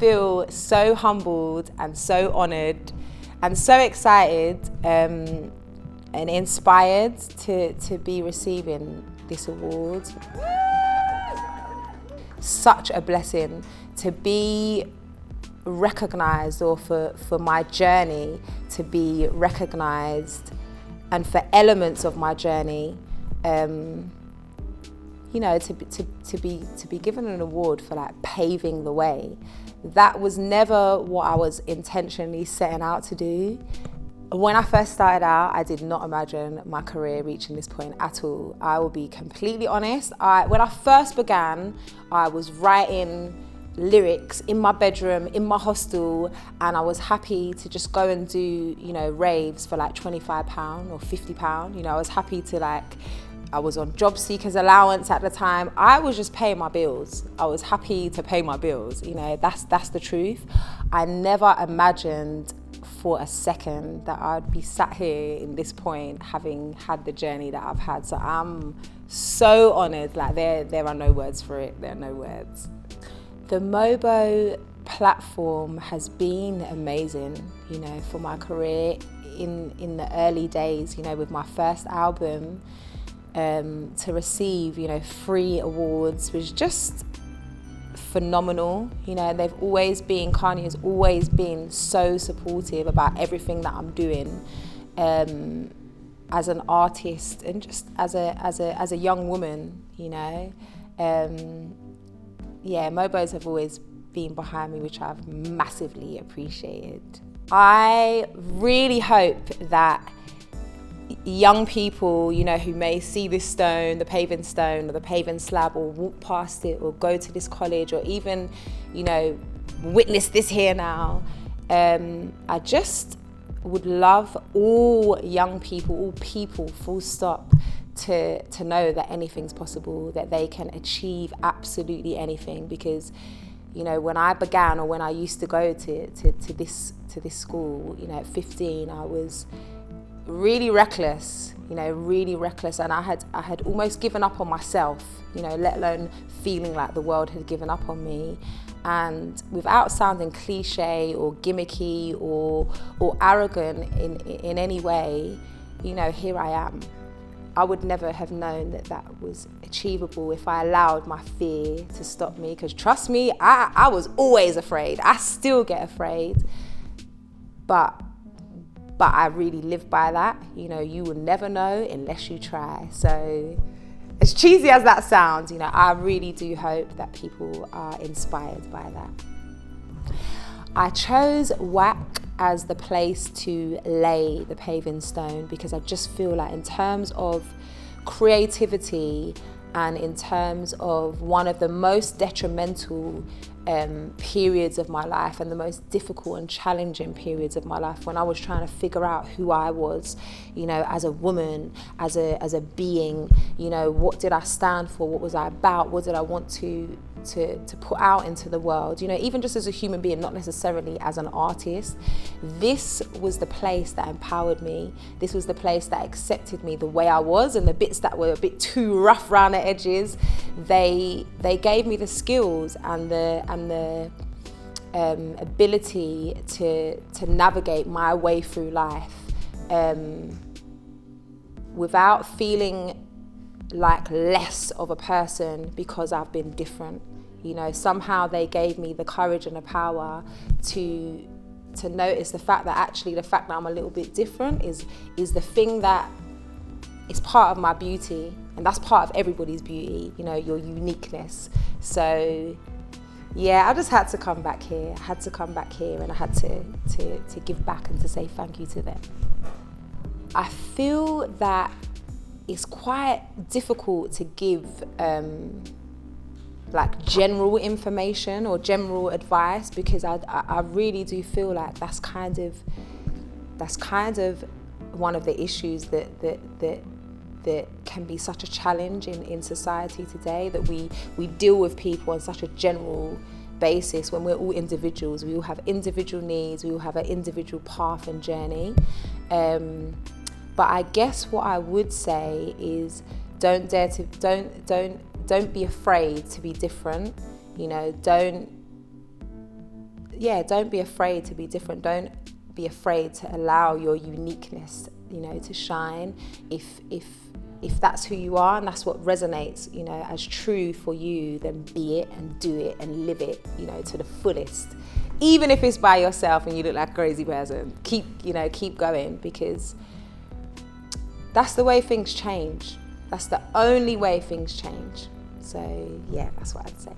feel so humbled and so honoured and so excited and inspired to be receiving this award. Such a blessing to be recognised, or for my journey to be recognised, and for elements of my journey, you know, to be given an award for like paving the way. That was never what I was intentionally setting out to do. When I first started out, I did not imagine my career reaching this point at all. I will be completely honest. When I first began, I was writing lyrics in my bedroom, in my hostel, and I was happy to just go and do, you know, raves for like £25 or £50. You know, I was happy to I was on job seekers allowance at the time. I was just paying my bills. I was happy to pay my bills. You know, that's the truth. I never imagined for a second that I'd be sat here in this point having had the journey that I've had. So I'm so honoured. Like there are no words for it. There are no words. The Mobo platform has been amazing, you know, for my career in the early days, you know, with my first album, to receive, you know, 3 awards was just phenomenal. You know, Kanye has always been so supportive about everything that I'm doing, as an artist and just as a young woman, you know. Yeah, Mobos have always been behind me, which I've massively appreciated. I really hope that young people, you know, who may see this stone, the paving stone or the paving slab, or walk past it, or go to this college, or even, you know, witness this here now, I just would love all young people, all people, full stop, to know that anything's possible, that they can achieve absolutely anything. Because, you know, when I began, or when I used to go to this school, you know, at 15, I was really reckless, you know, really reckless, and I had almost given up on myself, you know, let alone feeling like the world had given up on me. And without sounding cliche or gimmicky or arrogant in any way, you know, here I am. I would never have known that was achievable if I allowed my fear to stop me. Because trust me, I was always afraid. I still get afraid. But I really live by that. You know, you will never know unless you try. So as cheesy as that sounds, you know, I really do hope that people are inspired by that. I chose WAC as the place to lay the paving stone because I just feel like, in terms of creativity and in terms of one of the most detrimental periods of my life, and the most difficult and challenging periods of my life, when I was trying to figure out who I was, you know, as a woman, as a being, you know, what did I stand for, what was I about, what did I want to put out into the world, you know, even just as a human being, not necessarily as an artist. This was the place that empowered me. This was the place that accepted me the way I was, and the bits that were a bit too rough around the edges, they gave me the skills and the ability to navigate my way through life without feeling like less of a person because I've been different. You know, somehow they gave me the courage and the power to notice the fact that actually the fact that I'm a little bit different is the thing that is part of my beauty, and that's part of everybody's beauty, you know, your uniqueness. So yeah, I just had to come back here. I had to come back here, and I had to give back and to say thank you to them. I feel that it's quite difficult to give like general information or general advice, because I really do feel like that's kind of one of the issues that can be such a challenge in society today, that we deal with people on such a general basis when we're all individuals. We all have individual needs, we all have an individual path and journey. But I guess what I would say is don't be afraid to be different. You know, don't don't be afraid to be different. Don't be afraid to allow your uniqueness, to shine. If that's who you are and that's what resonates, as true for you, then be it and do it and live it, to the fullest. Even if it's by yourself and you look like a crazy person, keep going, because that's the way things change. That's the only way things change. So yeah, that's what I'd say.